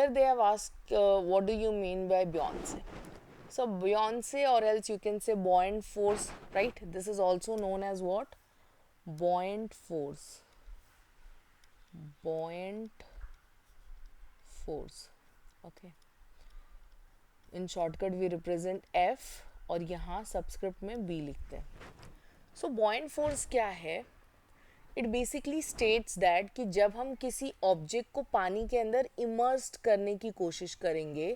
Here they have asked, what do you mean by Beyonce? So Beyonce, or else you can say buoyant force, right? This is also known as what? Buoyant force. Buoyant force. Okay. In shortcut we represent F और यहाँ subscript में B लिखते हैं. सो buoyant force क्या है? It basically states that कि जब हम किसी ऑब्जेक्ट को पानी के अंदर इमर्स्ड करने की कोशिश करेंगे,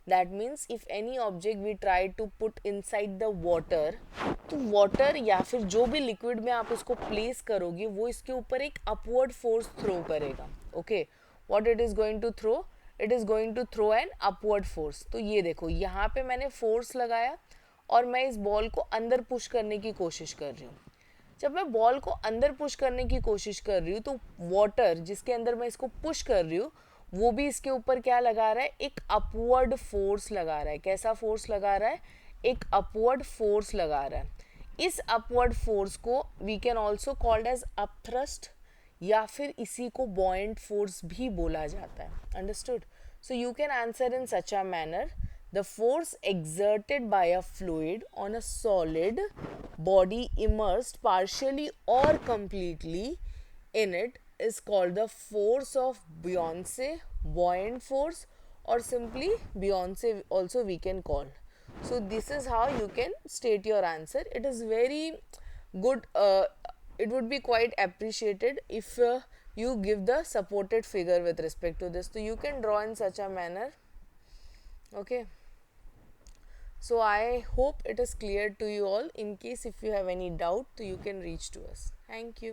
that means if any object we try to put inside the water, तो वाटर या फिर जो भी लिक्विड में आप उसको प्लेस करोगे वो इसके ऊपर एक अपवर्ड फोर्स थ्रो करेगा. Okay, what it is going to throw? It is going to throw an upward force. तो ये देखो यहाँ पे मैंने फोर्स लगाया और मैं इस बॉल को अंदर पुश करने की कोशिश कर रही हूँ. जब मैं बॉल को अंदर पुश करने की कोशिश कर रही हूँ तो वाटर जिसके अंदर मैं इसको पुश कर रही हूँ वो भी इसके ऊपर क्या लगा रहा है? एक अपवर्ड फोर्स लगा रहा है. कैसा फोर्स लगा रहा है? एक अपवर्ड फोर्स लगा रहा है. इस अपवर्ड फोर्स को we can also called as upthrust, या फिर इसी को बॉयंट फोर्स भी बोला जाता है. Understood? So you can answer in such a manner, the force exerted by a fluid on a solid body immersed partially or completely in it is called the force of Beyonce, buoyant force, or simply Beyonce also we can call. So this is how you can state your answer. It is very good. It would be quite appreciated if you give the supported figure with respect to this. So you can draw in such a manner. Okay. So I hope it is clear to you all. In case if you have any doubt, so you can reach to us. Thank you.